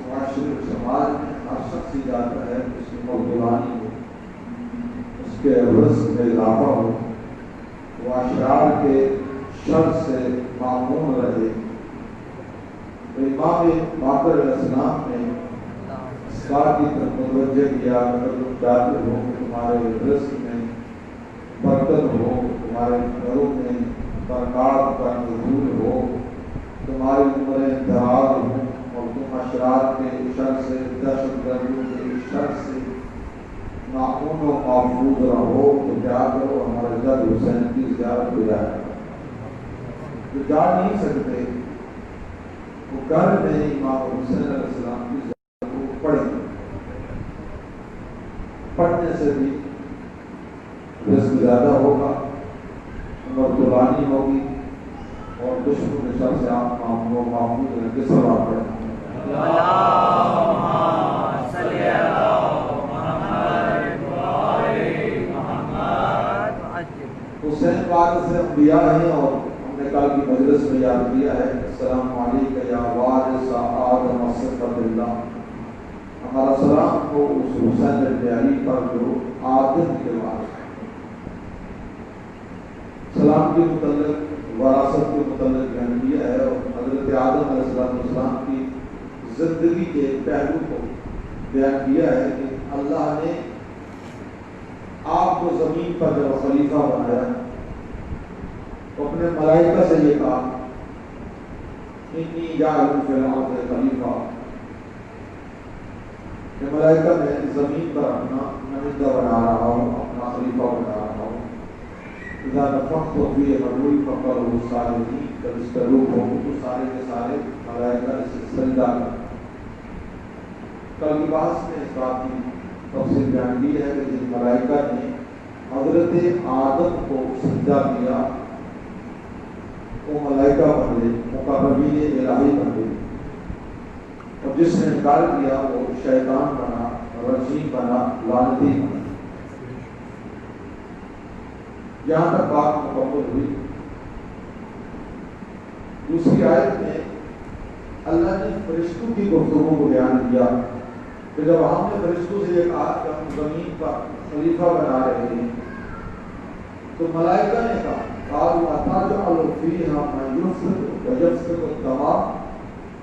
معاشرے سماج میں ہر شخص جاتا ہے اس کی موضوعانی کے رزق میں اضافہ ہو، وہ اشرار کے شر سے معمون رہے۔ تو امام باقر علیہ السلام نے اس بات کی طرف متوجہ کیا، اگر تم چاہتے ہو کہ تمہارے رزق میں برکت ہو، تمہارے گھروں میں برکات کا نزول ہو، تمہاری عمریں دراز ہوں اور تم اشرار کے شر سے، دہشت گردوں کے شر سے معمون و محفوظ رہو، تو کیا کرو، ہمارے جد حسین کی زیارت ہو جائے۔ جو جا نہیں سکتے وہ گھر میں امام حسین علیہ السلام کی زیارت کو پڑھیں، پڑھنے سے بھی رزق زیادہ ہوگا، عمر طولانی ہوگی اور دشمن کے شر سے آپ معمون و محفوظ رہیں گے۔ صلوات پڑھیں۔ حسین وارث انبیاء ہیں اور ہم نے کل کی مجلس میں یاد کیا ہے، السلام علیکم یا وارث آدم صفت اللہ، ہمارا سلام کو اس حسین بن علی پر جو آدم کے وارث ہیں۔ سلام کے متعلق وراثت کے متعلق بیان کیا ہے اور حضرت آدم علیہ السلام کی زندگی کے ایک پہلو کو بیان کیا ہے کہ اللہ نے آپ کو زمین پر جب خلیفہ بنایا تو اپنے ملائکہ سے یہ کہا، انی جاعل فی الارض خلیفہ، کہ ملائکہ میں زمین پر اپنا نمائندہ بنا رہا ہوں، اپنا خلیفہ بنا رہا ہوں۔ اذا نفخت فیہ من روح فقعوا ساجدین، جب اس کا روح ہو تو سارے کے سارے ملائکہ اسے سجدہ کریں۔ کل کی بحث میں اس بات کی تفصیل بیان کی ہے کہ جن ملائکہ نے حضرت آدم کو سجدہ کیا وہ ملائکہ بن گئے، مقربین الہی بن گئے، اور جس نے انکار کیا وہ شیطان بنا، رجیم بنا، لعنتی بنا۔ یہاں تک بات مکمل ہوئی۔ دوسری آیت میں اللہ نے فرشتوں کی گفتگو کو بیان کیا کہ جب ہم نے فرشتوں سے یہ کہا کہ ہم زمین پر خلیفہ بنا رہے ہیں تو ملائکہ نے کہا قالوا اتجعل فیہا من یفسد ویسفک الدماء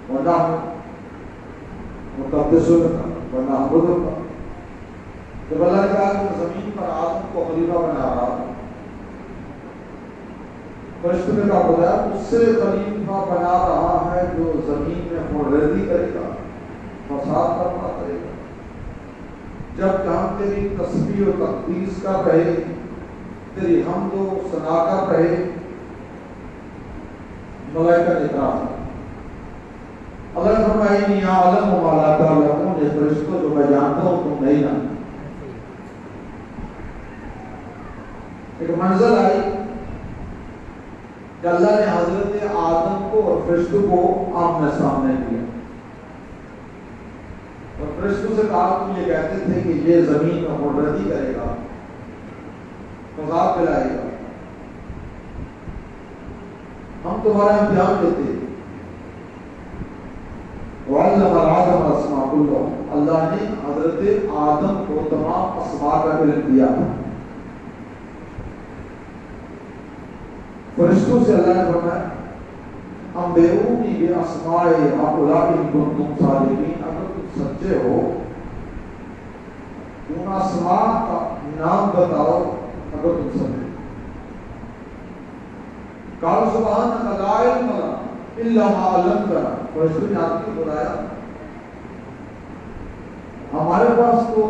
ونحن نقدس لک ونعبدک۔ جب اللہ نے کہا کہ زمین پر آدم کو خلیفہ بنا رہا، فرشتوں نے کہا خدا اس سے خلیفہ بنا رہا ہے جو زمین میں خونریزی کرے گا، فساد برپا کرے گا، جب کہ ہم تیری تسبیح و تقدیس کر رہے، تیری حمد و ثنا کر رہے۔ ملائکہ نے کہا اللہ نے فرمایا انی اعلم ما لا تعلمون، یہ فرشتوں جو میں جانتا ہوں تم نہیں جانتے۔ ایک منزل آئی کہ اللہ نے حضرت آدم کو اور فرشتوں کو آمنے سامنے کیا اور فرشتوں سے کہا تم یہ کہتے تھے کہ یہ زمین میں خونریزی کرے گا، فساد پھیلائے گا، ہم تمہارا امتحان لیتے ہیں۔ وَعَلَّمَ آدَمَ الْأَسْمَاءَ كُلَّهَا، اللہ نے حضرت آدم کو تمام اسماء کا علم دیا۔ فرشتوں سے اللہ نے فرمایا انبئونی باسماء ہؤلاء ان کنتم صادقین، اگر تم سچے ہو ان اسماء کا نام بتاؤ اگر تم سچے۔ قال سبحانک لا علم لنا الا ما علمتنا، فرشتوں نے آپ کو بتایا ہمارے پاس تو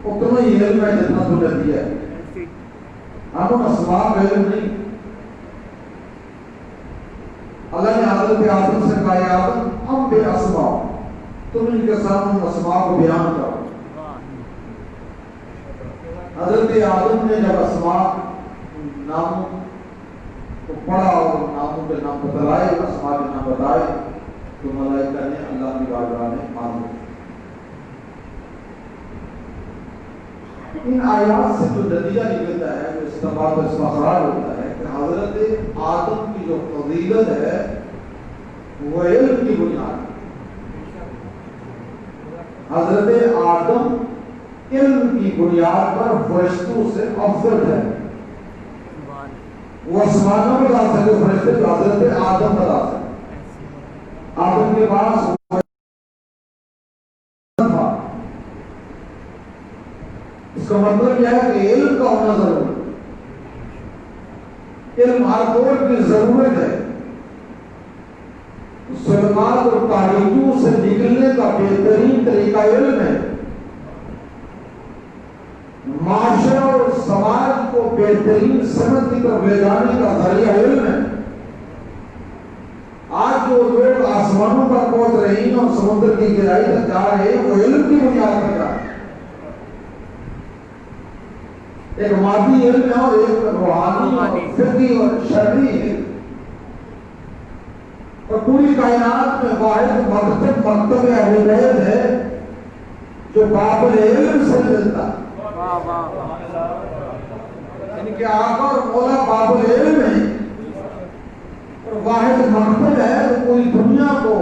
اتنا ہی علم ہے جتنا تم نے دیا ہے، ہم ان اسماء کا علم نہیں۔ اللہ نے حضرت آدم سے کہا یا آدم ام بے اسماء، تم ان کے سامنے اسماء کو بیان کرو۔ حضرت آدم نے جب اسماء ناموں کو پڑھا اور ناموں کے نام بتلائے، اسماء کے نام بتائے، تو ملائکہ نے اللہ کی بارگاہ میں معذرت۔ ان آیات سے جو نتیجہ نکلتا ہے، جو استفاد و استخراج ہوتا ہے کہ حضرت آدم کی جو فضیلت ہے وہ علم کی بنیاد ہے۔ حضرت آدم علم کی بنیاد پر فرشتوں سے افضل ہے. وہ آسمانوں میں جا سکے فرشتے جو حضرت آدم بتا سکے. آدم کے پاس تھا. اس کا مطلب یہ ہے کہ علم کا ہونا ضروری ہے. علم ہر دور کی ضرورت ہے. ظلمات اور تاریکیوں سے نکلنے کا بہترین طریقہ علم ہے. معاشرہ اور سماج کو بہترین سمت کی طرف لے جانے کا ذریعہ علم ہے. آج جو لوگ آسمانوں پر پہنچ رہے ہیں اور سمندر کی گہرائی تک جا رہے ہیں وہ علم کی بنیاد پر جا رہے ہیں. ایک مادی علم ہے اور ایک روحانی اور فقہی اور شرعی علم. اور پوری کائنات میں واحد مکتب اہل بیت ہے جو باب علم سے ملتا ہے. یعنی کہ آقا اور مولا باب العلم ہے اور واحد مکتب ہے جو پوری دنیا کو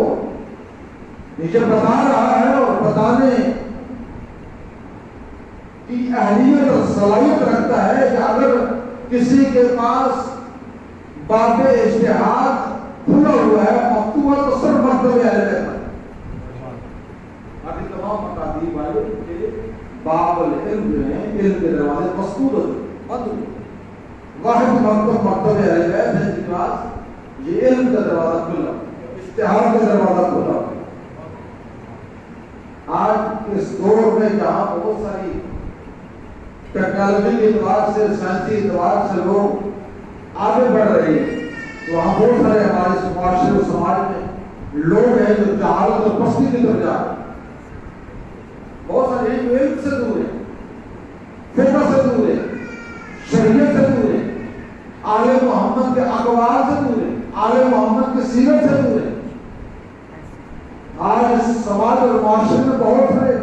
نیچے بتا رہا ہے اور بتانے کی اہلیت اور صلاحیت رکھتا ہے کہ اگر کسی کے پاس باب اجتہاد کھلا ہوا ہے مکتوب ہے تو صرف مکتب اہل بیت ہے. باقی تمام مقادیر والے باب العلم جو ہے علم کے دروازے مسدود بند ہوئے. واحد مکتب اہل بیت ہے جس کے پاس یہ علم کا دروازہ کھلا, اشتہار کا دروازہ کھلا. آج اس دور میں جہاں بہت ساری ٹیکنالوجی کے اعتبار سے سائنسی اعتبار سے لوگ آگے بڑھ رہے ہیں تو وہاں بہت سارے ہمارے معاشرے و سماج میں لوگ ہیں جو جہالت اور پستی کی طرف جا رہے ہیں. بہت سارے ہیں جو علم سے دور ہیں, فقہ سے دور ہیں, شریعت سے دور ہیں, آل محمد کے اقوال سے دور ہیں, آل محمد کے سیرت سے دور ہیں. آج اس سماج اور معاشرے میں بہت سارے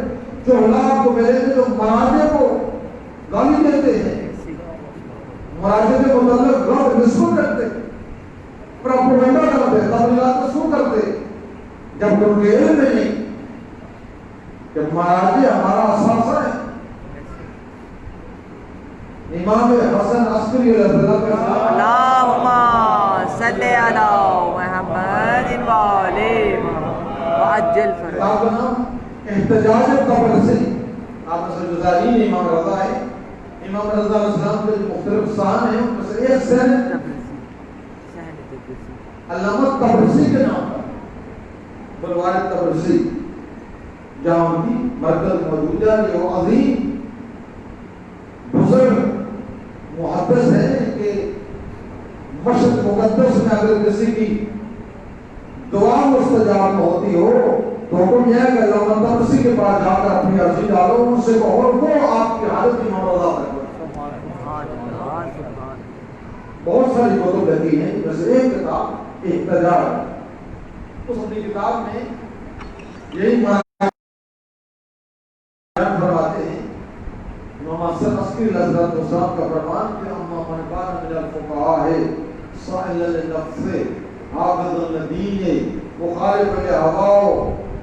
جو اللہ کو ملے تھے جو مراجع کو گالی دیتے ہیں, مراجع کے متعلق غلط نسبت کرتے, پروپیگنڈا کرتے, تبلیغات رسول کرتے, جب ان کے علم میں نہیں کہ مراجع ہمارا اثاثہ ہے. امام حسن عسکری اللہم صلی علی محمد وعلی وعجل کتاب کا نام احتجاج الطبرسی. آپ میں سے جزائرین امام رضا ہے. امام رضا علیہ السلام کے مختلف سان ہیں, ان میں سے ایک سہن علامہ طبرسی کے نام پر بلوار طبرسی جہاں ان کی مرکز موجود ہے. یہ وہ عظیم بزرگ محدث ہیں کہ مشرق مقدس میں اگر کسی کی دعا مستجاب ہوتی ہو تو حکم یہ ہے کہ علامہ طبرسی کے پاس جا کر اپنی عرضی ڈالو, ان سے کہو وہ آپ کی حالت امام رضا تک. بہت ساری کتب لگی ہیں جیسے ایک کتاب احتجاج, اس اپنی کتاب میں یہی فرماتے ہیں امام حسن عسکری حضرت صاحب کا فرمان کہ اما من کان من الفقهاء سائل للنفس حافظ الدین مخالف لهواه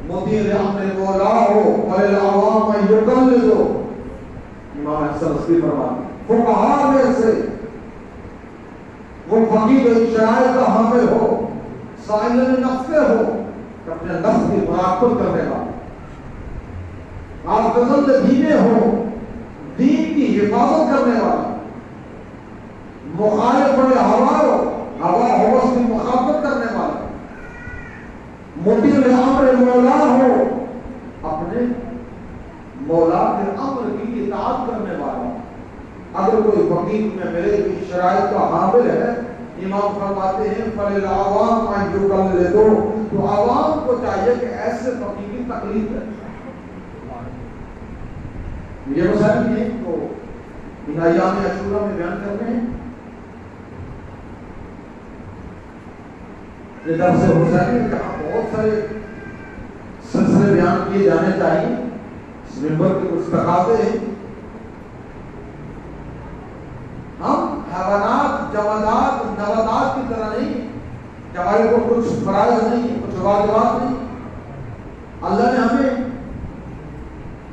مطیع لامر مولاه وللعوام يقلد. امام حسن عسکری فرماتے ہیں فقہاء میں سے وہ فقیہ شرائع کا حامل ہو, سائل للنفس ہو, اپنے نفس کی مراقبت کرنے والا, حافظ الدین ہو, دین کی حفاظت کرنے والا, مخالف ہوا ہو, ہوا ہوس کی مخالفت کرنے والا, مطیع لامر مولا ہو, اپنے مولا کے امر کی اطاعت کرنے والا. اگر کوئی فقیر میں ملے کہ شرائط کا حامل ہے, امام فرماتے ہیں فللعوام ان یقلدوا, تو عوام کو چاہیے کہ ایسے فقیر کی تقلید کرے. یہ مسائل بھی ہیں تو ان ایام عاشورہ میں بیان کرنے ہیں. یہ درس حسینی جہاں بہت سارے سلسلے بیان کیے جانے چاہیے. اس ممبر کے کچھ تقاضے ہیں. ہم حیوانات, جمادات, نباتات کی طرح نہیں کہ ہمارے کو کچھ فرائض نہیں, کچھ واجبات نہیں. اللہ نے ہمیں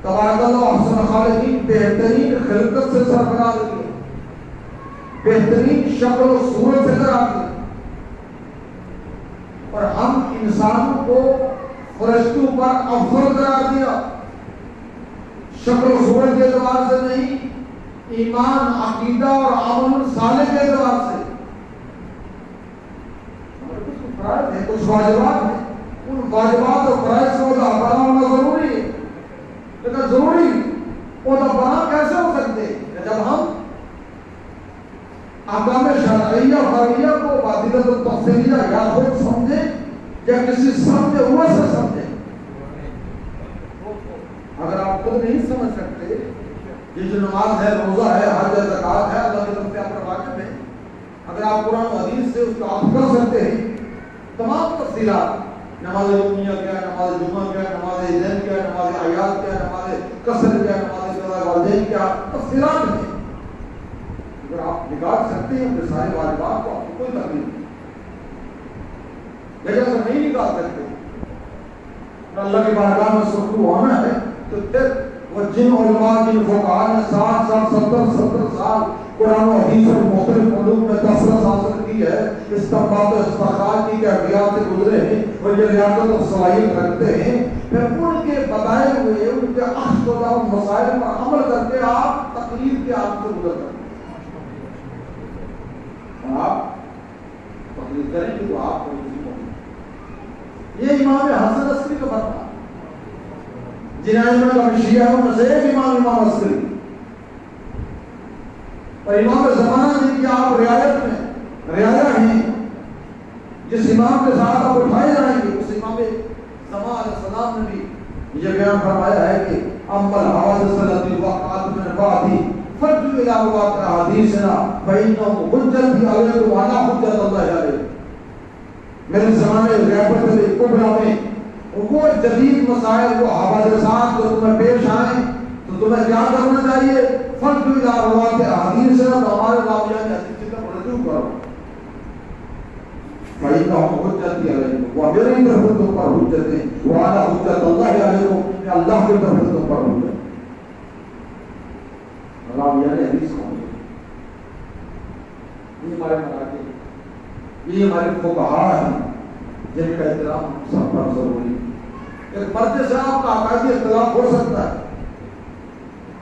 تبارک اللہ احسن الخالقین بہترین خلقت سے سرفراز کیا، بہترین شکل و صورت سے قرار دیا، اور ہم انسانوں کو فرشتوں پر افضل قرار دیا، شکل و صورت کے اعتبار سے نہیں، ایمان، عقیدہ اور عمل صالح کے اعتبار سے۔ ہمارے کچھ فرائض ہیں، کچھ واجبات ہیں، ان واجبات اور فرائض کو ادا کرنا ضروری ہے، لیکن ضروری ادا بنا کیسے ہو سکتے ہیں جب ہم احکام شرعیہ فرعیہ کو باطلۃ التفصیلیہ یا خود سمجھیں یا کسی سمجھے ہوئے سے سمجھیں۔ اگر آپ خود نہیں سمجھ سکتے یہ جو نماز ہے، روزہ ہے، حج ہے، زکوٰۃ ہے، اللہ کی طرف سے آپ پر واجب ہے، اگر آپ قرآن و حدیث سے اس کو آپ کر سکتے ہیں تمام تفصیلات، نماز یومیہ کیا، نماز جمعہ کیا، نماز عیدین کیا، نماز اعیاد کیا، نماز قصر کیا، نماز قضاء والدین کیا، تفصیلات ہیں، اگر آپ نکال سکتے ہیں اپنے سارے واجبات کو، آپ کو کوئی تکلیف نہیں، لیکن اگر نہیں نکال سکتے اور اللہ کی بارگاہ میں سرخرو ہونا ہے تو پھر وہ جن علماء جن فقہاء نے 60 سال 70 سال قرآن و حدیث اور مختلف علوم میں دسترس حاصل کی ہے، استنباط و استخراج کی کیفیات سے گزرے ہیں اور یہ ریاضت اور صلاحیت رکھتے ہیں، پھر ان کے بتائے ہوئے ان کے اخذ شدہ مسائل پر عمل کر کے آپ تقلید کے عادت سے گزر کرتے ہیں، آپ تقلید کریں گے تو آپ کو یہ امام حسن عسکری کا فتویٰ، جن ائمہ کا شیعہ ہے ان سے ایک امام عسکری، اور امام زمانہ جن کی آپ رعایت میں رعایا ہیں، جس امام کے ساتھ آپ اٹھائے جائیں گے، اس امام زمان علیہ السلام نے بھی یہ بیان فرمایا ہے کہ اما الحوادث التي وقعت من بعدی فارجعوا الى مواقع حدیثنا فانه حجت علیکم وعلی حجت اللہ علیکم۔ میرے زمانے غیبت کبریٰ میں وہ جدید مسائل وہ حوادثات جو تمہیں پیش آئیں تو تمہیں کیا کرنا چاہیے؟ فرض الى روات احادیث سے تو ہمارے راویان حدیث کی طرف رجوع کرو، فإنهم حجت علیکم، وہ میری طرف تم پر حجت ہے، وعلی حجت اللہ علیکم، اللہ کی طرف تم پر حجت۔ راویان حدیث کون ہے؟ یہ ہمارے مراجع، یہ ہمارے فقہاء ہیں جن کا احترام سب پر ضروری ہے۔ ایک مرد سے آپ کا عقائدی اختلاف ہو سکتا ہے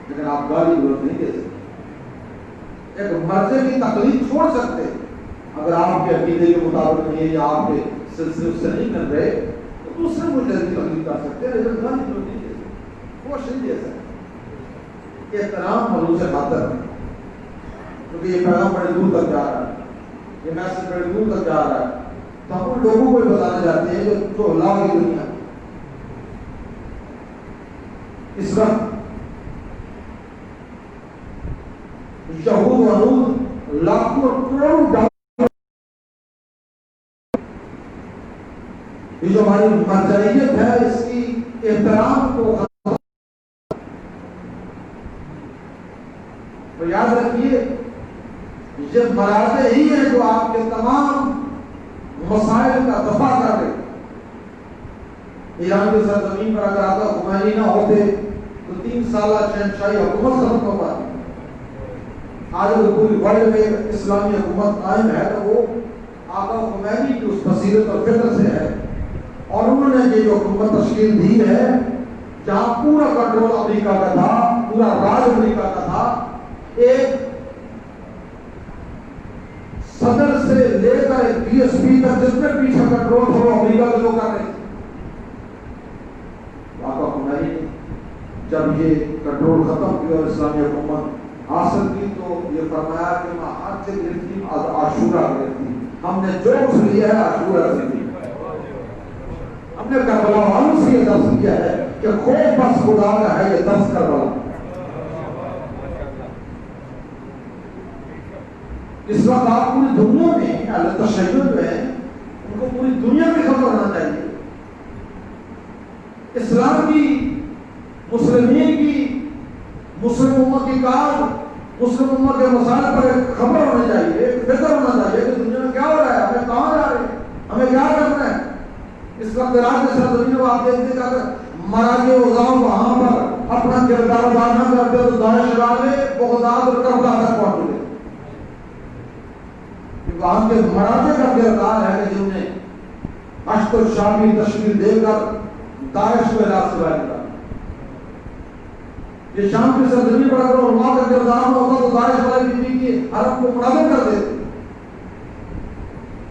لیکن آپ گالی گلوچ نہیں دے سکتے، ایک مرد کی تقلید چھوڑ سکتے اگر آپ کے عقیدے کے مطابق نہیں یا آپ کے سلسلے سے نہیں کر رہے تو دوسرے مجتہد کی تقلید کر سکتے ہیں لیکن گالی گلوچ نہیں دے سکتے، وہ نہیں دے سکتے۔ احترام ملوث خاطر ہے کیونکہ یہ پیغام بڑے دور تک جا رہا ہے، یہ میسج بڑے دور تک جا رہا ہے، تو ہم ان لوگوں کو بتانا چاہتے ہیں جو اللہ کی دنیا اس وقت یہود و نور لاکھوں کروڑوں ڈالر یہ جو ہماری مرجعیت ہے اس کی احترام کو تو یاد رکھیے یہ مراحل ہی ہیں جو آپ کے تمام مسائل کا دفاع کر رہے۔ ایران کی سرزمین پر اگر آقا خمینی نہ ہوتے تو 3 سالہ شہنشاہی حکومت ختم ہو پاتی، آج اگر پوری ورلڈ میں اسلامی حکومت قائم ہے تو وہ آقا خمینی کی اس بصیرت اور فکر سے ہے، اور انہوں نے یہ جو حکومت تشکیل دی ہے جہاں پورا کنٹرول امریکہ کا تھا، پورا راج امریکہ کا تھا، ایک صدر سے لے کر ایک ڈی ایس پی تک جس میں پیچھے کنٹرول تھا وہ امریکہ کے لوگ کر رہے تھے۔ آقا خمینی نے جب یہ کنٹرول ختم کیا اور اسلامی حکومت حاصل کی تو یہ فرمایا کہ میں ہاتھ سے گرفتی عاشورہ گرفتی، ہم نے جو کچھ لیا ہے عاشورہ سے لیا، ہم نے کربلا والوں سے یہ درس کیا ہے کہ خوف بس خدا کا ہے، یہ درس کربلا۔ اس وقت آپ پوری دنیا میں اہل تشیع جو ہے ان کو پوری دنیا میں خبر ہونا چاہیے، اسلام کی، مسلمین کی، مسلم امت کی کار، مسلم امت کے مسائل پر ایک خبر ہونی چاہیے، ایک فکر ہونا چاہیے کہ دنیا میں کیا ہو رہا ہے، ہمیں کہاں جا رہے ہیں، ہمیں کیا کرنا ہے۔ اس وقت عراق کے سرزمین میں آپ دیکھتے ہیں کہ اگر مراجع عظام وہاں پر اپنا کردار ادا نہ کرتے تو داعش والے بغداد اور کربلا تک پہنچ گئے. وہاں کے مراٹھے کا کردار ہے کہ جنہوں نے اشتر شامی تشکیل دے کر داعش کو علاج سے باہر نکالا. یہ شام کی سرزمین پر اگر علماء کا کردار نہ ہوتا تو داعش والے بھی کی عرب کو مناظر کر دیتے.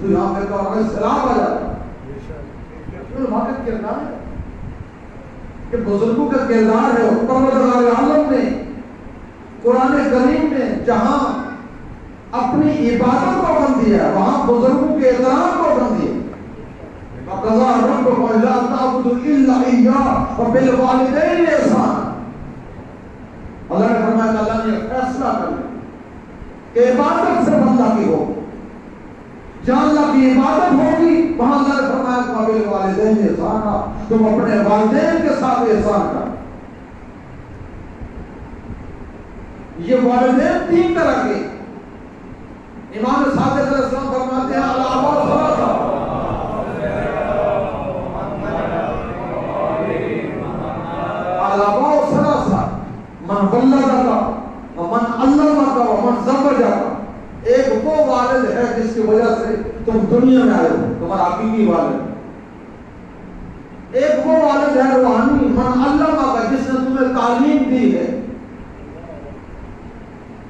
تو یہاں پہ کا سیلاب آ جاتا. علماء کا کردار ہے کہ بزرگوں کا کردار ہے. پروردگار عالم نے قرآن کریم میں جہاں اپنی عبادت کو حکم دیا وہاں بزرگوں کے احترام کو حکم دیا. وَقَضَىٰ رَبُّكَ أَلَّا تَعْبُدُوا إِلَّا إِيَّاهُ وَبِالْوَالِدَيْنِ إِحْسَانًا. اللہ نے فرمایا کہ اللہ نے فیصلہ کر لیا کہ عبادت صرف اللہ کی ہو. جہاں اللہ کی عبادت ہوگی وہاں اللہ نے فرمایا کہ وَبِالْوَالِدَيْنِ إِحْسَانًا. تم اپنے والدین کے ساتھ احسان کر. یہ والدین تین طرح کے. امام صادق علیہ السلام فرماتے ہیں الآباء ثلاثہ. الآباء ثلاثہ من ولدک ومن علمک ومن زوجک. ایک وہ والد ہے جس کی وجہ سے تم دنیا میں آئے ہو, تمہارا حقیقی والد. ایک وہ والد ہے روحانی من علمک جس نے تمہیں تعلیم دی ہے.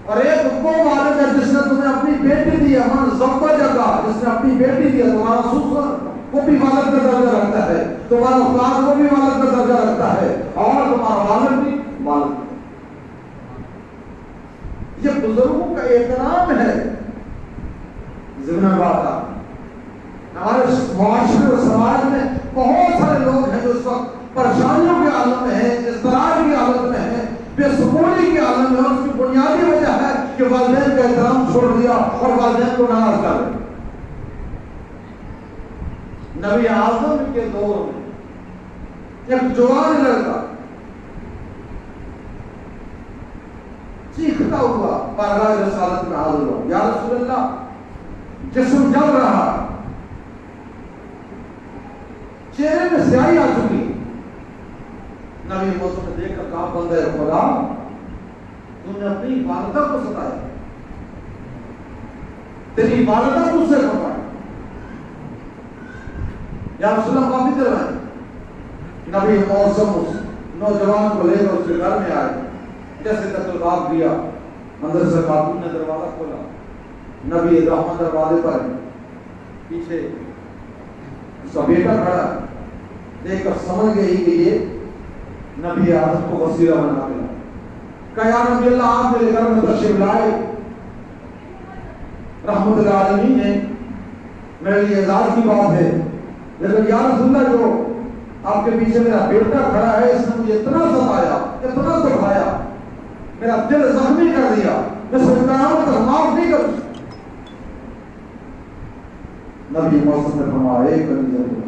اور ایک وہ والد ہے جس نے تمہیں اپنی بیٹی دی ہے من زوجک جس نے اپنی بیٹی دی ہے. تمہارا سسر وہ بھی والد کا درجہ رکھتا ہے, تمہارا استاد وہ بھی والد کا درجہ رکھتا ہے, اور تمہارا والد بھی والد. یہ بزرگوں کا احترام ہے. ذمہ دار ہمارے معاشرے اور سماج میں بہت سارے لوگ ہیں جو اس وقت پریشانیوں کے عالم میں ہیں, اضطراب کی حالت میں ہیں, بے سکونی کے عالم میں. اور اس کی بنیادی وجہ ہے کہ والدین کا احترام چھوڑ دیا اور والدین کو ناراض کر دیا. نبی اعظم کے دور میں ایک جوان لڑکا چیختا ہوا بارگاہ رسالت میں حاضر ہوا, یا رسول اللہ جسم جل رہا, چہرے میں سیاہی آ چکی. نبی موسم نے دیکھ کر کہا بندے خدا تم نے اپنی والدہ کو ستایا, تیری والدہ تجھ سے کمائی. یا رسول اللہ معافی دلوائیں. نبی موسم اس نوجوان کو لے کر اس کے گھر میں آئے. جیسے تقریبات دیا اندر سے خاتون نے دروازہ کھولا. نبی رحمت دروازے پر پیچھے اس کا بیٹا کھڑا, دیکھ کر سمجھ گئی کہ یہ نبی آدم کو وسیلہ بنا دیا. کہا یا نبی اللہ آپ میرے گھر میں تشریف لائے, رحمت العالمین ہے, میرے لیے اعزاز کی بات ہے. لیکن یا رسول اللہ جو آپ کے پیچھے میرا بیٹا کھڑا ہے اس نے مجھے اتنا ستایا, اتنا دکھایا, میرا دل زخمی کر دیا, میں سوچتا ہوں تو معاف نہیں کر. نبی موسم نے فرمایا ایک کرنی ضرور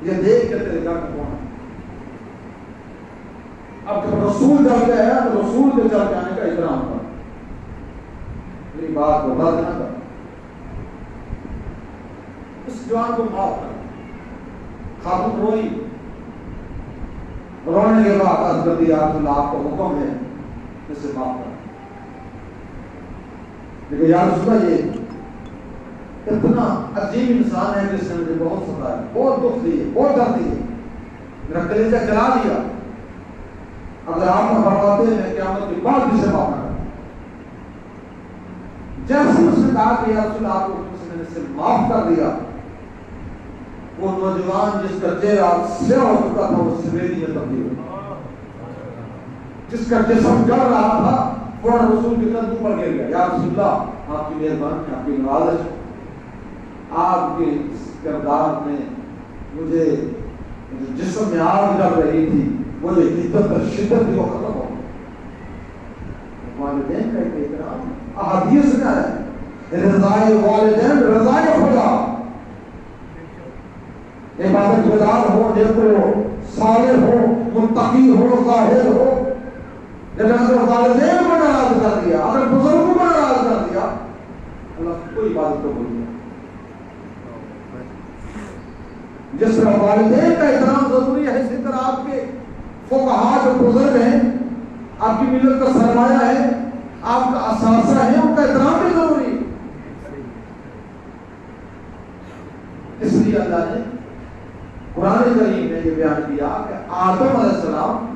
یہ دیکھ کے تیرے گھر میں کون ہے. اب جب رسول جب گئے ہیں تو رسول کے چل جانے کا احترام کر. میری بات کو رد نہ کر, اس جوان کو معاف کر. خاتون روئی, رونے کے بعد عرض کر دیا رسول اللہ آپ کو حکم ہے اسے معاف کر. لیکن یا رسول اللہ یہ اتنا عجیب انسان ہے جس نے مجھے بہت ستایا, بہت دکھ دیے, بہت درد دیے, میرا کلیجہ جلا دیا. اگر آپ نے فرماتے ہیں قیامت کے بعد بھی سے معاف کر. جیسے اس نے کہا کہ یا رسول اللہ آپ کو میں نے سے معاف کر دیا, وہ نوجوان جس کا چہرہ سیاہ ہو چکا تھا وہ سفیدی میں تبدیل ہوا, جس کا جسم جل رہا تھا فوراً رسول کے قدموں پر گر گیا. یا رسول اللہ آپ کی مہربانی, آپ کی نوازش, آپ کے کردار نے مجھے جسم میں آگ جل رہی تھی وہ جو حدت اور شدت تھی وہ ختم ہو گئی. والدین کا ایک احترام احادیث میں ہے, رضائے والدین رضائے خدا. عبادت گزار ہو, نیک ہو, صالح ہو, متقی ہو, زاہد ہو, لیکن اگر والدین کو ناراض کر دیا, اگر بزرگوں کو ناراض کر دیا, اللہ کوئی عبادت کو بھول گیا. طرح والدین کا احترام ضروری ہے، اسی طرح آپ کے فقہا جو بزرگ ہیں، آپ کی ملت کا سرمایہ ہے، آپ کا اثاثہ ہے، ان کا احترام بھی ضروری ہے۔ اس لیے اللہ نے قرآن کریم میں یہ بیان کیا کہ آدم علیہ السلام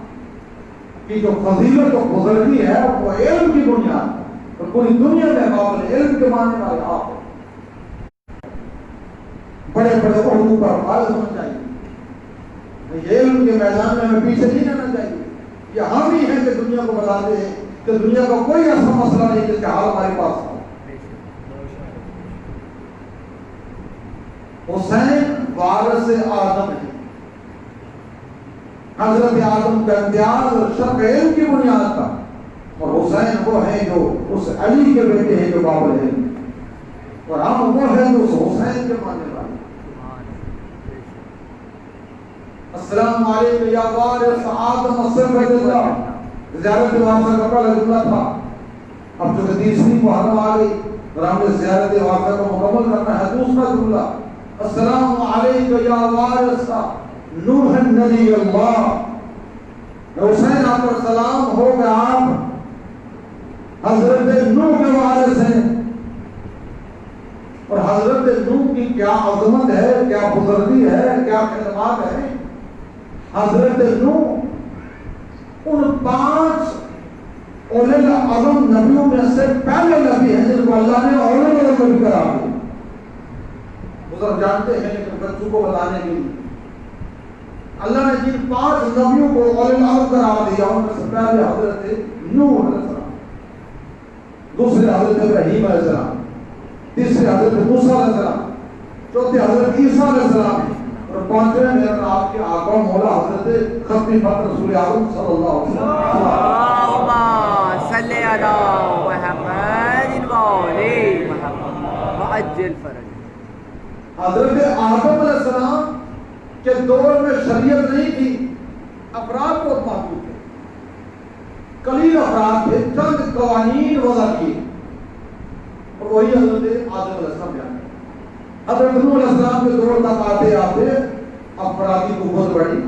کی جو فضیلت و بزرگی ہے وہ علم کی بنیاد ہے، اور پوری دنیا میں قابل علم کے ماننے والے آپ ہیں۔ بڑے بڑے عہدوں پر فائز ہونا چاہیے، یہ علم کے میدان میں ہمیں پیچھے نہیں رہنا چاہیے۔ یہ ہم ہی ہیں کہ دنیا کو بتاتے ہیں کہ دنیا کا کوئی ایسا مسئلہ نہیں جس کا حل ہمارے پاس ہو۔ حسین وارث آدم ہے، حضرت آدم کا امتیاز شرف علم کی بنیاد تھا، اور حسین وہ ہے جو اس علی کے بیٹے ہیں جو باب العلم، اور ہم وہ ہیں جو اس حسین کے ماننے والے۔ السلام علیکم یا وارث آدم صفت اللہ، زیارت وارثہ کا پہلا جملہ تھا۔ اب جو کہ تیسری محرم آ گئی اور ہم نے زیارت وارثہ کو مکمل کرنا ہے، دوسرا جملہ السلام علیکم یا وارث نوح نبی اللہ، حسین آپ پر سلام ہو کہ آپ حضرت نوح کے وارث ہیں، اور حضرت نوح کی کیا عظمت ہے، کیا بزرگی ہے، کیا خدمات ہے۔ حضرت نوح ان 5 اولو العزم نبیوں میں سے پہلے نبی ہیں جن کو اللہ نے اولو العزم نبی قرار دیا۔ بزرگ جانتے ہیں لیکن بچوں کو بتانے کے لیے اللہ نے جن 5 نبیوں کو اولو العزم قرار دیا ان میں سے پہلے حضرت نوح علیہ السلام، دوسرے حضرت ابراہیم علیہ السلام، تیسرے حضرت موسیٰ علیہ السلام، چوتھے حضرت عیسیٰ علیہ السلام، اور 5ویں میرا آپ کے آقا مولا حضرت ختم فاتح رسول اعظم صلی اللہ علیہ وسلم۔ اللهم صل على محمد وآل محمد وعجل فرج۔ حضرت آدم علیہ السلام کے دور میں شریعت نہیں تھی، افراد بہت محدود تھے، قلیل افراد تھے، چند قوانین وضع کیے، اور وہی حضرت آدم علیہ السلام بیان کرتے۔ حضرت نوح علیہ السلام کے دور تک آتے آتے افرادی قوت بڑھی،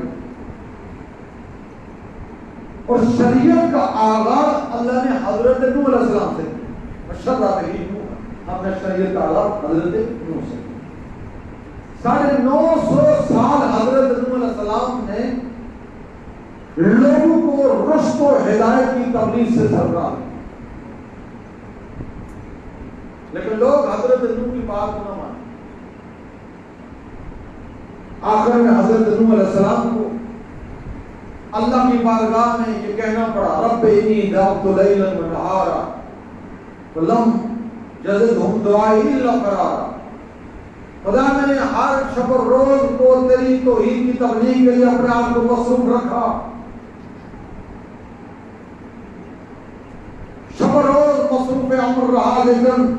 اور شریعت کا آغاز اللہ نے حضرت نوح علیہ السلام سے کیا۔ شرع به نوح، ہم نے شریعت کا آغاز حضرت نوح سے کیا۔ 950 سال حضرت نوح علیہ السلام نے لوگوں کو رشد و ہدایت کی تبلیغ سے سرگرم، لیکن لوگ حضرت نوح کی بات کو نہ مانے۔ آخر میں حضرت نوح علیہ السلام کو اللہ کی بارگاہ میں یہ کہنا پڑا، رب انی دعوت لیلا و نہارا ولم یزدہم دعائی الا فرارا، خدا میں نے ہر شب و روز کو تیری توحید کی تبلیغ کے لیے اپنے آپ کو مصروف رکھا، شب و روز مصروف عمر رہا، لیکن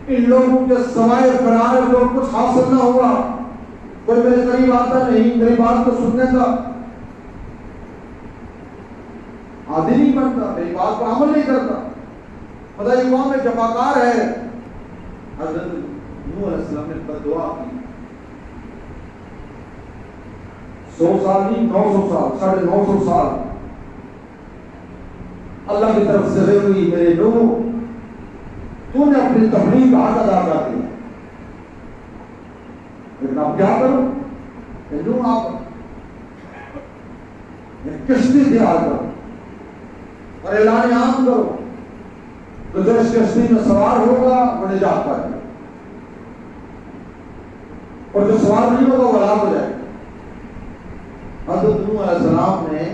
ان لوگوں کے سوائے فرار کو کچھ حاصل نہ ہوا۔ کوئی میرے قریب آتا نہیں، میری بات کو سننے کا عادی نہیں بنتا، میری بات پر عمل نہیں کرتا، خدا یہ قوم میں جفاکار ہے۔ حضرت نوح علیہ السلام نے بددعا کی، 100 سال نہیں 900 سال، 950 سال اللہ کی طرف سے ہوئی، میرے نوح تو نے اپنی تبلیغ کا حق ادا کر دیا، لیکن آپ کیا کرو؟ نوح آپ کشتی تیار کرو اور اعلان عام کرو، تو جو اس کشتی میں سوار ہوگا وہ نجات پائے گا، اور جو سوار نہیں ہوگا وہ ہلاک ہو جائے گا۔ حضرت نوح علیہ السلام نے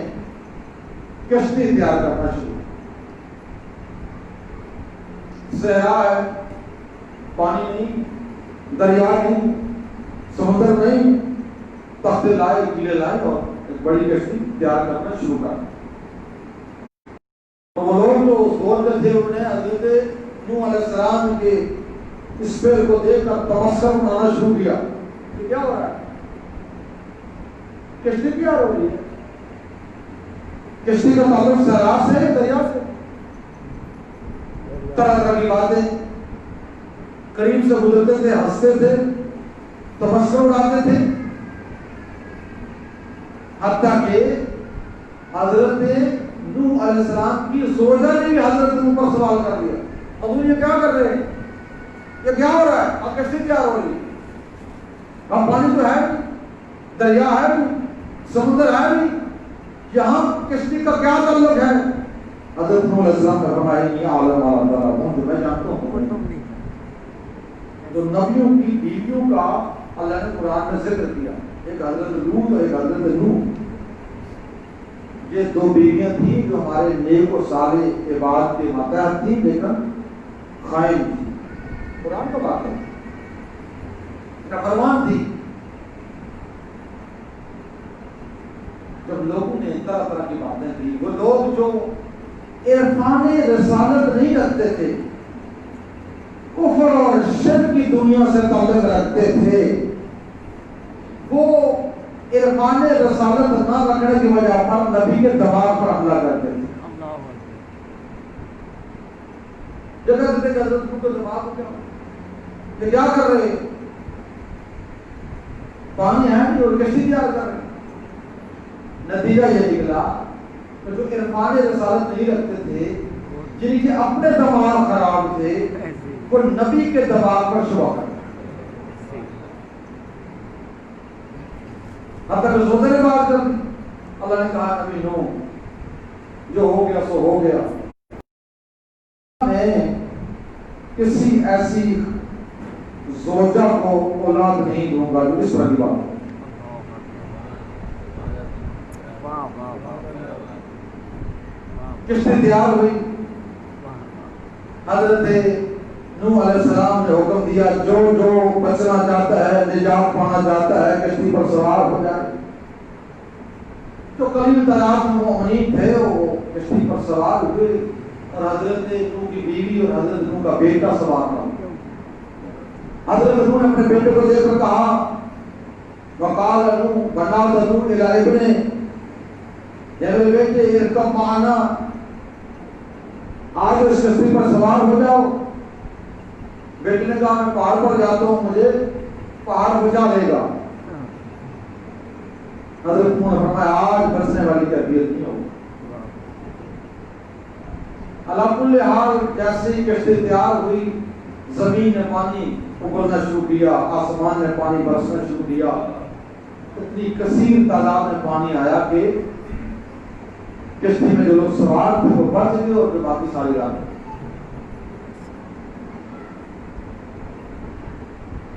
کشتی تیار کرنا شروع، صحرا ہے، پانی نہیں، دریا نہیں، سمندر نہیں، تختے لائے، کیلے لائے اور ایک بڑی کشتی تیار کرنا شروع کر۔ اور وہ لوگ جو اس دور میں تھے انہوں نے حضرت نوح علیہ السلام کے اس فعل کو دیکھ کر تبسم بنانا شروع کیا کہ کیا ہو رہا ہے، کشتی کیا ہو رہی ہے، کشتی کا تعلق صحرا سے ہے، دریا سے، طرح طرح کی باتیں، قریب سے گزرتے تھے، ہنستے تھے، تبسم اڑاتے تھے، حتیٰ کہ حضرت نوح علیہ السلام کی زوجہ نے بھی حضرت نوح پر سوال کر دیا، حضور یہ کیا کر رہے ہیں، یہ کیا ہو رہا ہے، اب کشتی کیا ہو رہی ہے، اب پانی تو ہے نہیں، دریا ہے نہیں، سمندر ہے نہیں، یہاں کشتی کا کیا تعلق ہے؟ حضرت نوح علیہ السلام نے فرمایا یہ عالم والا تعالیٰ جو میں جانتا ہوں جو نبیوں کی بیویوں کا اللہ نے قرآن میں ذکر کیا، ایک حضرت لوط اور ایک حضرت نوح، یہ دو بیویاں تھیں جو ہمارے نیک و صالح عباد کے ماتحت تھیں لیکن خائن تھی، قرآن کا بات ہے، نافرمان تھی۔ جب لوگوں نے طرح طرح کی باتیں کی، وہ لوگ جو عرفان رسالت نہیں رکھتے تھے، کفر اور شرک کی دنیا سے تعلق رکھتے تھے، وہ عرفان رسالت نہ رکھنے کی وجہ پر نبی کے دماغ پر حملہ کرتے تھے۔ جگہ سے حضرت کو دماغ کو کیا کر رہے، پانی ہے اور کشتی تیار کر رہے، نتیجہ یہ نکلا کہ جو عرفان رسالت نہیں رکھتے تھے، جن کے اپنے دماغ خراب تھے، وہ نبی کے دماغ پر شبہ کرتے، حتیٰ کہ سوچنے کی بات کر دی۔ اللہ نے کہا نبی نوح جو ہو گیا سو ہو گیا، میں کسی ایسی زوجہ کو اولاد نہیں دوں گا جو اس طرح کی بات۔ کشتی تیار ہوئی، حضرت نوح علیہ السلام نے حکم دیا جو جو بچنا چاہتا ہے، نجات پانا چاہتا ہے، کشتی پر سوار ہو جائے۔ جو قلیل تعداد میں مومنین تھے وہ کشتی پر سوار ہوئے اور حضرت نوح کی بیوی اور حضرت نوح کا بیٹا سوار ہوا۔ حضرت نوح نے اپنے بیٹے کو دیکھ کر کہا وقال نوح بنادى نوح الى ابنه، میرے بیٹے ارکب معنا، آج اس کشتی پر سوار ہو جاؤ۔ بیٹے نے کہا میں پہاڑ پر جاتا ہوں، مجھے پہاڑ بچا لے گا۔ حضرت نوح نے فرمایا آج بچنے والی تربیت نہیں ہوگی۔ اللہ کل حال جیسے ہی کشتی تیار ہوئی، زمین نے پانی ابلنا شروع کیا، آسمان نے پانی برسنا شروع کیا، اتنی کثیر تعداد میں پانی آیا کہ کشتی میں جو لوگ سوار تھے وہ بچ گئے اور باقی ساری رات۔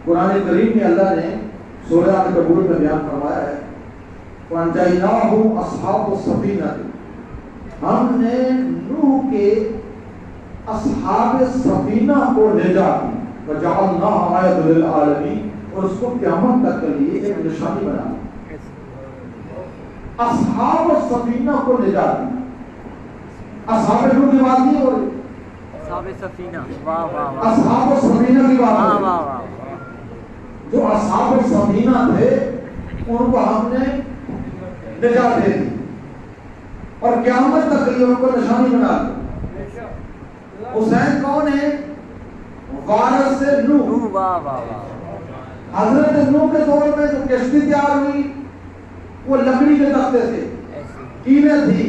قرآن کریم میں اللہ نے سورہ عنکبوت میں بیان فرمایا ہے وَأَنْجَيْنَاهُ أَصْحَابُ السَّفِينَةِ، ہم نے نوح کے اصحاب سفینہ کو نجات دی، وَجَعَلْنَاهَا آیَةً لِلْعَالَمِينَ، اور اس کو قیامت تک کے لیے ایک نشانی بنا۔ اصحاب السفینہ کو نجات دی، اصحاب نوح کی بات نہیں ہو رہی، اصحاب سفینہ، واہ واہ واہ، اصحاب السفینہ کی بات واہ ہو واہ رہی۔ واہ، جو اصحاب السفینہ تھے ان کو ہم نے نجات دے دی اور قیامت تک کے لیے ان کو نشانی بنا دی۔ حسین کون ہے؟ وارث نوح۔ واہ واہ واہ، حضرت نوح کے دور میں جو کشتی تیار ہوئی وہ لکڑی کے تختے تھے، ٹینیں تھی،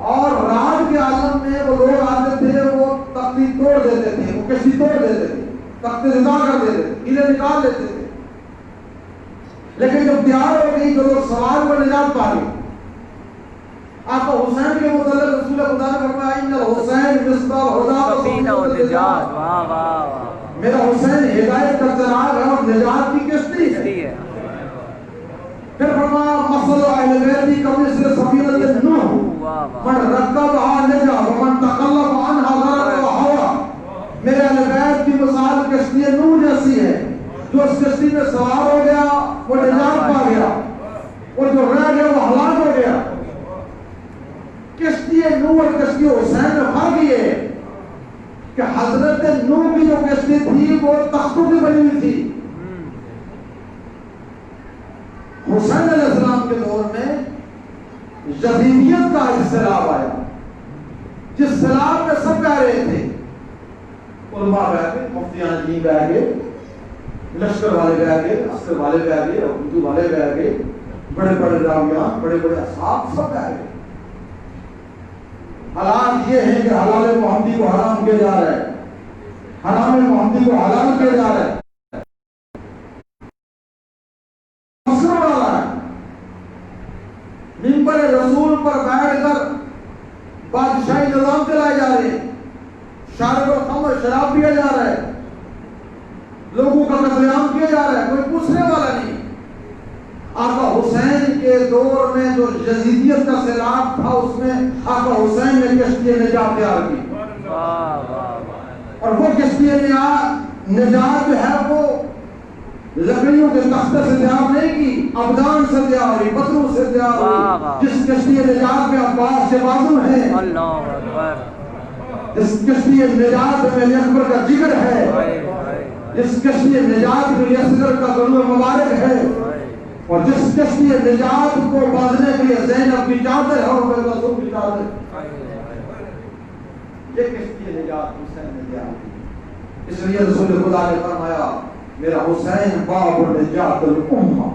اور رات کے عالم میں وہ لوگ آتے تھے، وہ تختی توڑ دیتے تھے، وہ کشتی توڑ دیتے تھے، تختے جدا کر دیتے تھے، ٹینیں نکال لیتے تھے۔ لیکن جب تیار ہو گئی جو لوگ سوار پر نجات پا گئے۔ آپ کو حسین کے متعلق رسول خدا نے فرمایا ان الحسین مصباح الہدی سفینہ و نجات، واہ واہ واہ، میرا حسین ہدایت کا چراغ ہے اور نجات کی کشتی ہے۔ پھر فرمایا مثل اہل بیت کمثل سفینۃ نوح من رکبها نجا ومن تخلف عنها غرق وهوى، میرے اہل بیت کی مثال کشتی نوح جیسی ہے، جو اس کشتی میں سوار ہو گیا وہ نجات پا گیا، اور جو رہ گیا وہ ہلاک ہو گیا۔ کشتی نوح اور کشتی حسین میں فرق یہ ہے کہ حضرت نوح کی جو کشتی تھی وہ تختوں کی بنی ہوئی تھی، حسین علیہ السلام کے دور میں یزیدیت کا ایک سیلاب آیا، جس سیلاب میں سب بہ رہے تھے، علماء بہ گئے، مفتیان دین بہ گئے، لشکر والے بہ گئے، عسکر والے بہ گئے، اردو والے بہ گئے، بڑے بڑے راویان، بڑے بڑے اصحاب سب آئے. حالات یہ ہیں کہ حلال محمدی کو حرام کیا جا رہا ہے، حرام محمدی کو حلال کیا جا رہا ہے. منبر رسول پر بیٹھ کر بادشاہی نظام چلائے جا رہے ہیں، شارب الخمر شراب پیا جا رہا ہے، لوگوں کا قتل عام کیا جا رہا ہے، کوئی پوچھنے والا نہیں. آقا حسین کے دور میں جو یزیدیت کا سیلاب تھا اس میں آقا حسین نے کشتی نجات تیار کی، اور وہ کشتی نجات جو ہے وہ لکڑیوں کے تختے سے تیار نہیں کی، ابدان سے تیار ہوئی، پتھروں سے تیار ہوئی. جس کشتی نجات میں عباس کے بازو ہیں، اللہ اکبر، جس کشتی نجات میں علی اکبر کا جگر ہے، جس کشتی نجات میں علی اصغر کا گلو مبارک ہے، اور جس کشتی نجات کو باندھنے کے لیے زینب کی چادر ہے اور رسول کی چادر. یہ کشتی نجات حسین نے تیار کی. اس لیے رسول خدا نے فرمایا میرا حسین باب نجات الامہ،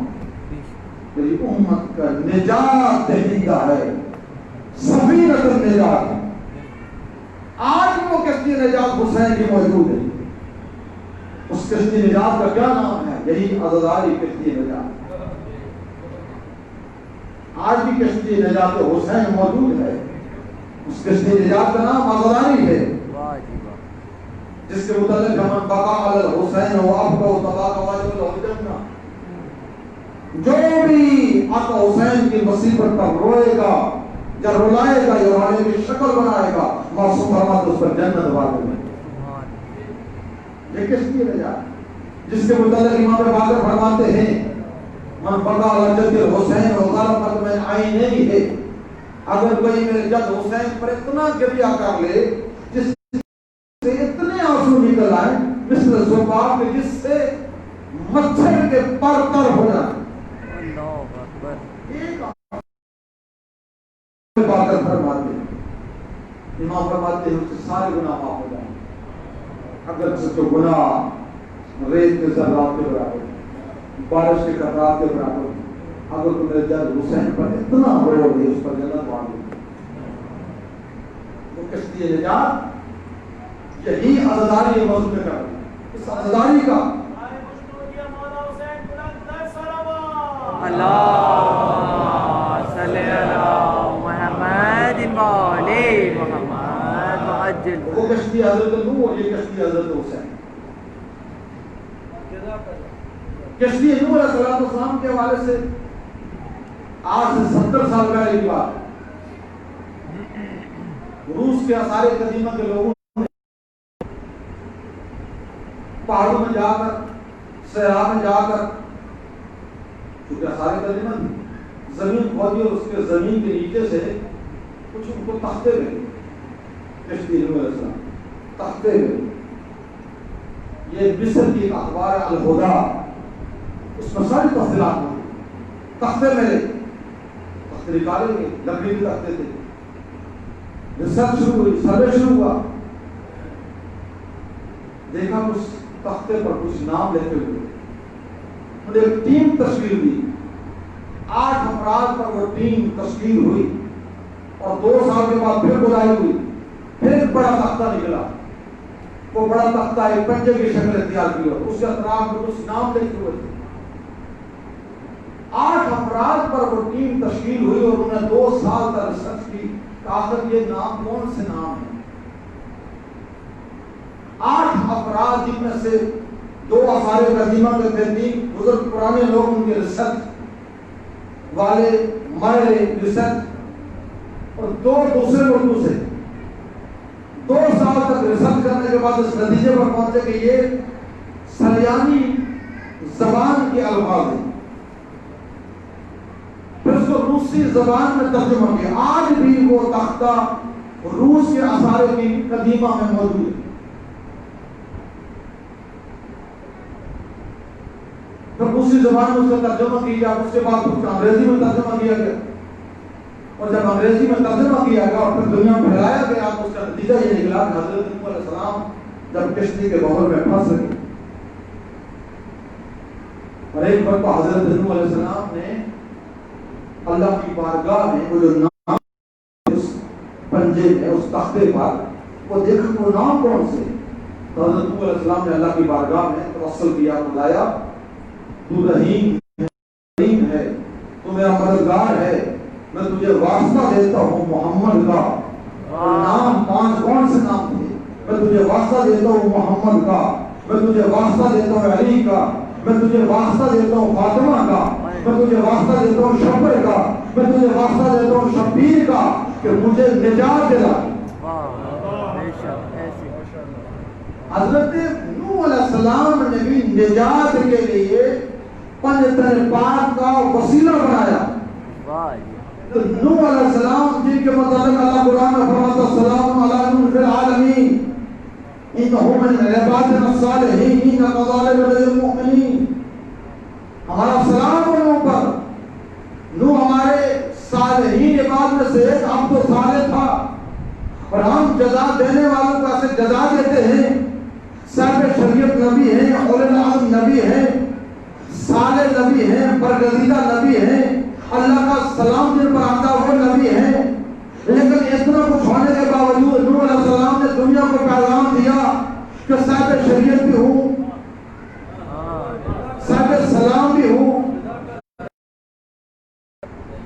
میری امت کا نجات دہندہ ہے، سفینۃ النجات. آج وہ کشتی نجات حسین کی موجود ہے. اس کشتی نجات کا کیا نام ہے؟ یہی عزاداری کشتی نجات. آج بھی کشتی نجات حسین موجود ہے. اس کشتی نجات کا نام عزاداری ہے، جس کے متعلق ہم بقا علی الحسین و ابقا و تباقا واجب الجنہ. جو بھی آقا حسین کی مصیبت پر روئے گا یا رلائے گا یا رونے کی شکل بنائے گا، معصوم فرماتے اس پر جنت واجب ہے. یہ کشتی نجات جس کے متعلق امام باقر فرماتے ہیں من بقا علی جد الحسین و غرقت من عینیہ ہے. اگر کوئی میرے جد حسین پر اتنا گریہ کر لے جس سے اتنے آنسو نکل آئے مثل زباب کے جس سے مچھر کے پر تر ہو جائے. اللہ اکبر. ایک باقر فرماتے ہیں، امام فرماتے ہیں اس سے سارے گناہ معاف ہو جائیں اگر سے تو گناہ ریت کے ذرات کے برابر، بارش کے قطرات کے برابر. اگر تو میرے جد حسین پر اتنا رو گئی اس پر جنت واجب. وہ کشتی نجات یہی عزاداری موضوع میں کر اس عزاداری کا اللہ صلی اللہ محمد مولی محمد معجل. وہ کشتی حضرت نوح اور یہ کشتی حضرت حسین. کشتی نوح علیہ السلام کے حوالے سے آج سے 70 سال پہلے کی بات. روس کے آثار قدیمہ کے لوگوں پہاڑوں میں جا کر صحرا میں جا کر کیونکہ آثار قدیمہ زمین کھودی اور اس کے زمین کے نیچے سے کچھ ان کو تختے ملے. کشتی نوح علیہ السلام تختے ملے. یہ مصر کی اخبار الہدا اس میں ساری تفصیلات ہوئی. تختے ملے، تختے نکالیں گے، لکڑی کے تختے تھے. ریسرچ شروع ہوئی، سروے شروع ہوا. دیکھا اس تختے پر کچھ نام لکھے ہوئے. انہوں نے ایک ٹیم تشکیل دی. 8 افراد پر وہ ٹیم تشکیل ہوئی اور 2 سال کے بعد پھر بلائی ہوئی. پھر ایک بڑا تختہ نکلا. وہ بڑا تختہ ایک پنجے کی شکل اختیار کی اور اس کے اطراف میں کچھ نام لکھے ہوئے تھے. 8 افراد پر وہ ٹیم تشکیل ہوئی اور انہوں نے 2 سال تک ریسرچ کی کہ آخر یہ نام کون سے نام ہیں. 8 افراد جن میں سے 2 آثار قدیمہ کے تھے، 3 بزرگ پرانے لوگ ان کے ریسرچ والے مرے ریسرچ اور 2 دوسرے ملکوں سے 2 سال تک ریسرچ کرنے کے بعد اس نتیجے پر پہنچے کہ یہ سریانی زبان کے الفاظ ہیں. پھر اس کو روسی زبان میں ترجمہ کیا. آج بھی وہ تختہ روس کے آثار قدیمہ میں موجود ہے. پھر روسی زبان میں اس کا ترجمہ کیا، اس کے بعد اس کا انگریزی میں ترجمہ کیا گیا اور جب انگریزی میں ترجمہ کیا گیا اور پھر دنیا میں پھیلایا گیا تو اس کا نتیجہ یہ نکلا کہ حضرت نوح علیہ السلام جب کشتی کے بحر میں پھنس گئے اور ایک مرتبہ حضرت نوح علیہ السلام نے اللہ کی بارگاہ میں وہ جو نام اس پنجے میں اس تختے پر وہ دیکھا وہ نام کون سے؟ تو حضرت نوح علیہ السلام نے اللہ کی بارگاہ میں توسل کیا، خدایا تو رحیم ہے، تو میرا مددگار ہے، میں تجھے واسطہ دیتا ہوں محمد کا. نام 5 کون سے نام تھے؟ میں تجھے واسطہ دیتا ہوں محمد کا، میں تجھے واسطہ دیتا ہوں علی کا، میں تجھے واسطہ دیتا ہوں فاطمہ کا، میں تجھے واسطہ دیتا ہوں شبر کا، میں تجھے واسطہ دیتا ہوں شبیر کا کہ مجھے نجات دلا. حضرت نوح علیہ السلام نے بھی نجات کے لیے پنجتن پاک کا وسیلہ بنایا. تو نوح علیہ السلام جن کے متعلق اللہ قرآن میں فرماتا سلام علی نوح فی العالمین انہو من عبادنا الصالحین انہا ظالم للمؤمنین. ہمارا سلام ان پر. نوح ہمارے صالحین عباد میں سے ایک عبد صالح تھا، اور ہم جزا دینے والوں کو ایسے جزا دیتے ہیں. صاحب شریعت نبی ہیں، اولو العزم نبی ہیں، صالح نبی ہیں، برگزیدہ نبی ہیں، اللہ کا سلام جن پر آتا وہ نبی ہیں. لیکن اتنا کچھ ہونے کے باوجود نوح علیہ السلام نے دنیا کو پیغام دیا کہ صاحب شریعت بھی ہوں، صاحب سلام بھی ہوں.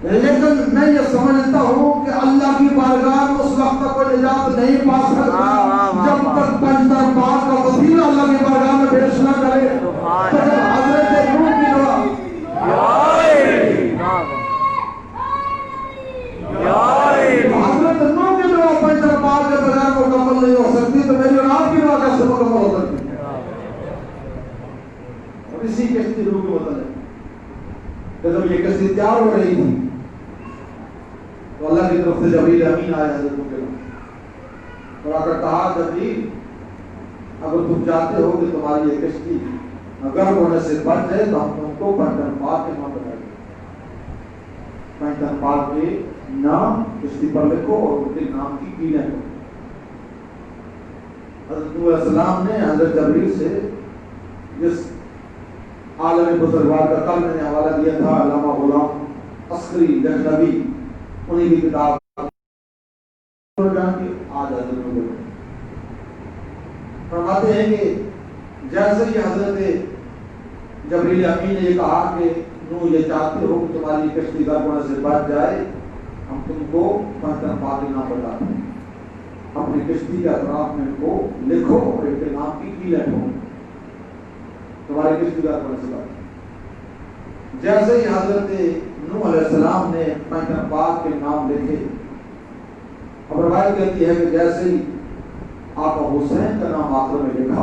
لیکن میں یہ سمجھتا ہوں کہ اللہ کی بارگاہ میں اس وقت تک کوئی نجات نہیں پا سکتا جب تک پنجتن پاک کا وسیلہ اللہ کی بارگاہ میں پیش نہ کرے. تو جب حضرت نوح کی دعا حضرت نوح کی دعا پنجتن پاک کے بغیر مکمل نہیں ہو سکتی، تو میری اور آپ کی دعا کیسے مکمل ہو سکتی؟ اور اسی کشتی روح کی وطن ہے کہ جب یہ کشتی تیار ہو رہی تھی تو اللہ کی طرف سے جبریل امین آیا حضرت کے پاس اور آ کر کہا جبریل اگر تم چاہتے ہو کہ تمہاری یہ کشتی غرق ہونے سے بچ جائے تو ہم تم کو پنجتن پاک کے نام بتائیں گے. پنجتن پاک کے نام کشتی پر لکھو اور ان کے نام کی کیلیں لکھو. حضرت نوح علیہ السلام نے حضرت جبریل سے جس عالم بزرگوار کا کل میں نے حوالہ دیا تھا علامہ غلام عسکری لکھنوی، انہی کی کتاب آج حضرت نوح فرماتے ہیں کہ جیسے ہی حضرت جبریل امین نے یہ کہا کہ نوح یہ چاہتے ہو کہ تمہاری کشتی غرق ہونے سے بچ جائے، ہم تم کو پنجتن پاک کے نام بتاتے ہیں، اپنی کشتی کے اطراف میں ان کو لکھو اور ان کے نام کی کیلیں ٹھوکو، تمہاری کشتی غرق ہونے سے بچ. جیسے ہی حضرت نوح علیہ السلام نے پنجتن پاک کے نام لکھے، اب روایت کہتی ہے کہ جیسے ہی آقا حسین کا نام آخر میں لکھا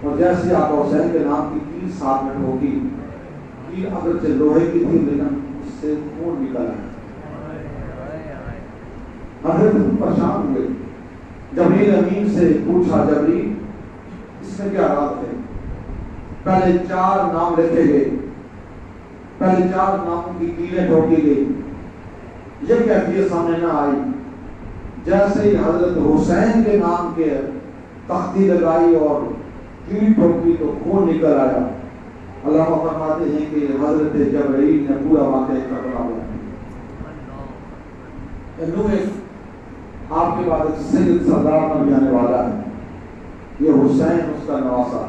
اور جیسے ہی آقا حسین کے نام کی کیل ساتھ میں ٹھوکی، کیل اگرچہ لوہے کی تھی لیکن اس سے خون نکل آیا. حضرت پریشان ہوئے، جبریل امین سے پوچھا جبریل اس میں کیا رات ہے؟ پہلے 4 نام لکھے گئے، پہلے 4 ناموں کی کیلیں ٹھوکی گئی، یہ کیفیت سامنے نہ آئی. جیسے ہی حضرت حسین کے نام کے تختی لگائی اور کیل ٹھوکی تو خون نکل آیا. علامہ فرماتے ہیں کہ حضرت جبرائیل نے پورا واقعہ کربلا بیان کیا. آپ کے بعد ایک سید سردار نبی آنے والا ہے، یہ حسین اس کا نواسا،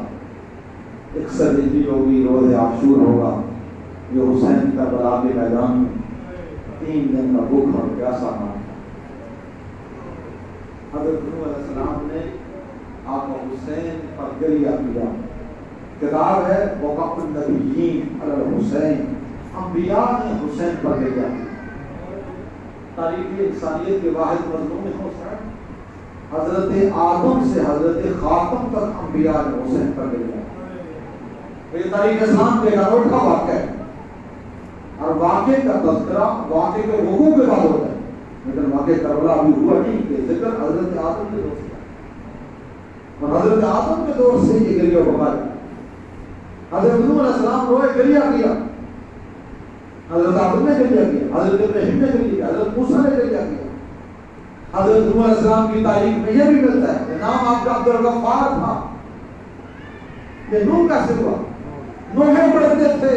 61 ہجری ہوگی، روز عاشور ہوگا. یہ حسین کربلا کے میدان میں 3 دن کا بھوک اور پیاسا مارا. حضرت نوح علیہ السلام نے آقا حسین پر گریہ کیا. کتاب ہے وقف النبیین علی الحسین، انبیاء نے حسین پر گریہ کیا. تاریخ انسانیت کے واحد مظلوم حسین، حضرت آدم سے حضرت خاتم تک انبیاء نے حسین پر گریہ کیا. یہ تاریخ اسلام کے انوکھا واقعہ ہے، اور واقعے کا تذکرہ واقعے کے وقوع کے بعد ہوتا ہے، لیکن واقعہ کربلا ابھی ہوا نہیں کہ ذکر حضرت آدم کے دور سے، اور حضرت آدم کے دور سے یہ گریہ بقا ہے. حضرت نوح علیہ السلام روئے گریہ کیا، حضرت آدم نے گریہ کیا، حضرت ابراہیم نے گریہ کیا، حضرت موسیٰ نے گریہ کیا. حضرت نوح علیہ السلام کی تاریخ میں یہ بھی ملتا ہے کہ نام آپ کا عبدالغفار تھا. یہ نوح کیسے ہوا؟ نوح پڑھتے تھے،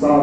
7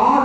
8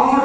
8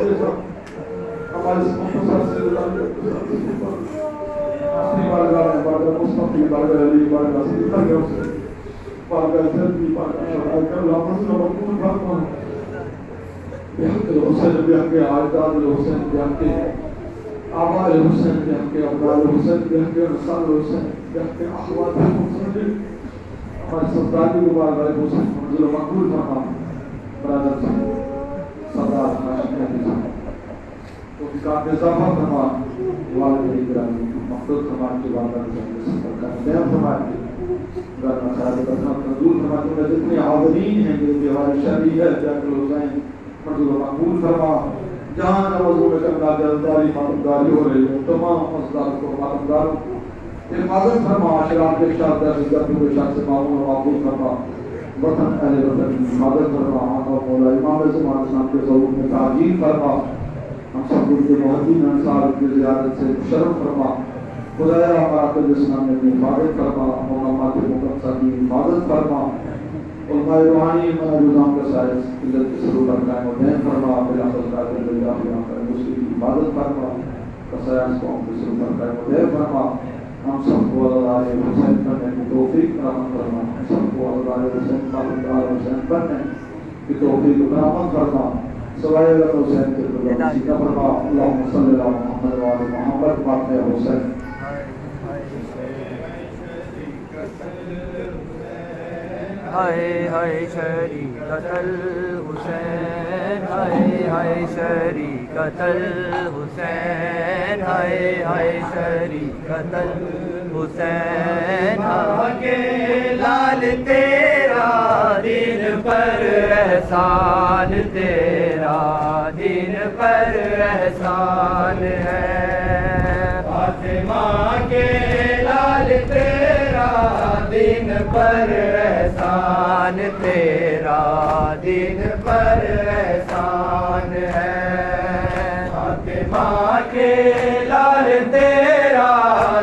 ہوتے سب ہمارے مختصر سے اپنی بارگاہ میں بارگاہ مصطفی بارگاہ علی بارگاہ سے بارگاہ سے بارگاہ زردی بارگاہ شرعی کر اللہ مصر وقوم فرما بحق الحسین بحق عائداد الحسین بحق آباء الحسین بحق ابناء الحسین بحق رسال الحسین بحق احوال الحسین ہمارے سرداری کو بارگاہ حسین منزل و مقبول فرما برادر سے سردار ناشد نبی سے تو کام اضافہ فرما والد اکرامی مقصود فرما کی بارگاہ سے سفر کا نیم فرما کی گرنا خیال کرنا دور فرما کی جتنے حاضرین ہیں جو دیوار شریع ہے جاکر حسین منزل و مقبول فرما جہاں نوازوں میں کرنا دلداری ماتمداری ہو رہی ہے تمام مصدار کو ماتمداروں حفاظت فرما عاشرات کے شاد عزت کے شاد سے معمول و معقول فرما وطن اہل وطن کی حفاظت فرما آقا مولا امام زمان اسلام کے ظہور میں تعجیل فرما ہم سب کے محدین انصار کی زیادت سے شرف فرما خدایا ہمارا قدر اسلام میں حفاظت فرما مقامات مقدسہ کی حفاظت فرما علماء روحانی نظام کا سائز عزت کے سرور قائم و دین فرما بلاخص قادر اللہ مسلم کی حفاظت فرما قصائص قوم کے سرور قائم و دین فرما ہم سب کو اللہ حسین بننے کی توفیق فراہم فرما ہم سب کو اللہ حسین بننے کی توفیق فراہم فرما سوائے اللہ حسین کے اللہ سیدہ فرما اللہم صلی اللہ محمد وعلی محمد باقی حسین ہائے ہائے شریعت الحسین ہائے ہائے شریعت الحسین ہائے ہائے شریعت الحسین آگے لال تیرا دین پر احسان تیرا دین پر احسان ہے فاطمہ کے لال تیرا دین پر احسان تیرا دین پر احسان ہے فاطمہ کے لال تیرا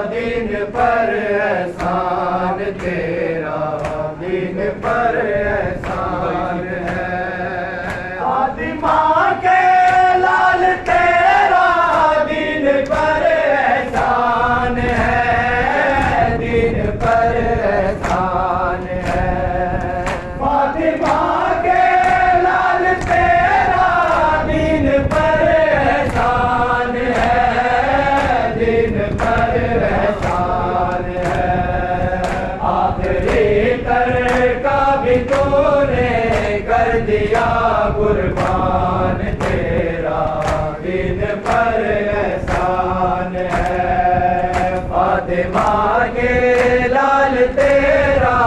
دین پر احسان تیرا دین پر احسان ہے فاطمہ کے لال تیرا دین پر احسان ہے دین پر احسان ہے فاطمہ کے لال تیرا دین پر احسان ہے دین پر احسان ہے آخری تر کا بھی تو نے کر دیا قربان تیرا دین پر احسان ہے فاطمہ کے لال تیرا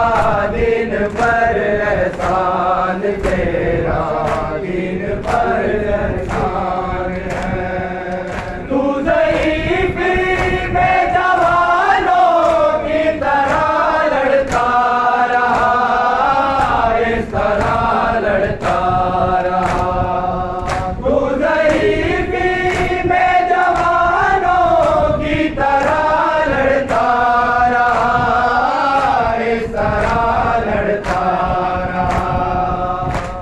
دین پر احسان تیرا دین پر احسان ہے تو ضعیفی میں جوانوں کی طرح لڑتا رہا اس طرح لڑتا رہا تو ضعیفی میں جوانوں کی طرح لڑتا رہا اس طرح لڑتا رہا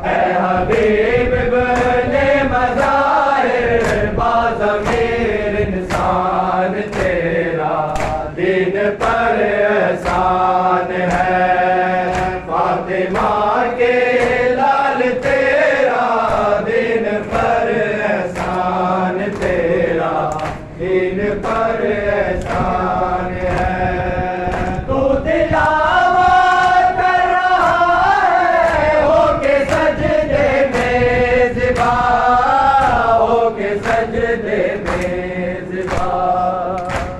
اے حبیب ابن مظاہر باضمیر انسان تیرا دین پر احسان ہے فاطمہ کے لال تیرا دین پر احسان تیرا دین پر احسان ہے تو تلاوت کر رہا ہے ہو کے سجدے میں زبا ہو کے سجدے میں زبا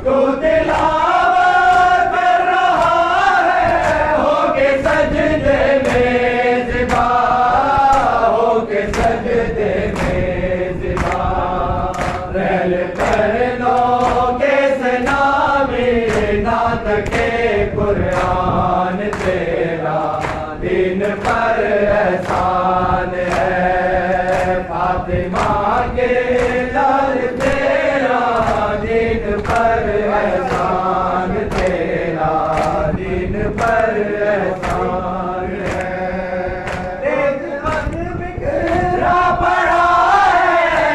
تو تلاوت کر رہا ہے ہو کے سجدے میں زبا ہو کے سجدے میں زبا رہل پرنوں کے سنامی نعت کے قرآن تیرا دین پر احسان ہے فاطمہ کے لال تیرا دین پر احسان تیرا دین پر احسان ہے ایک من بکھرا پڑا ہے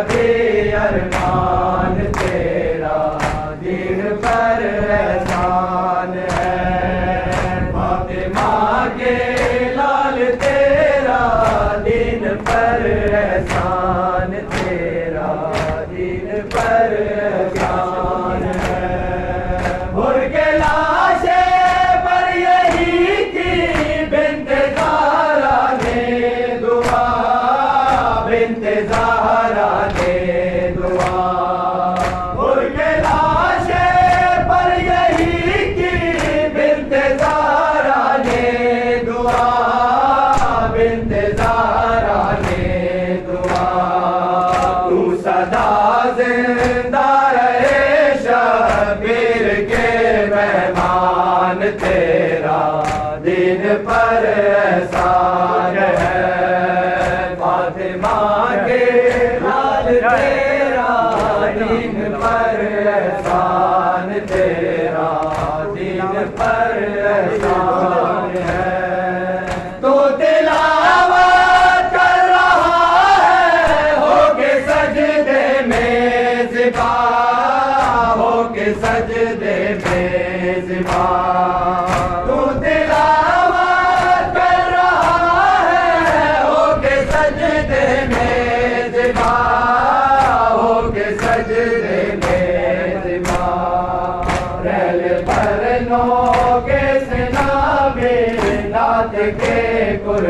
بھی ارمان تیرا دین پر احسان ہے فاطمہ کے لال تیرا دین پر احسان تیرا دین پر احسان ہے مرغ لاشے پر یہی کی بنت زہرا نے دعا بنت زہرا نے دعا مرغ لاشے پر یہی کی بنت زہرا نے دعا بنت زہرا نے دعا تو سدا زندہ رہے شبیر کے مہمان تیرا دین پر احسان ہے فاطمہ کے لال تیرا دین پر احسان تیرا دین پر احسان ہے تو تلاوت کر رہا ہے ہو کے سجدے میں زبا ہو کے سجدے میں زبا تو تلاوت کر رہا ہے ہو کے سجدے میں زبا ہو کے سجدے میں زبا ریل پر نو کے سنا میں نعت کے قرآن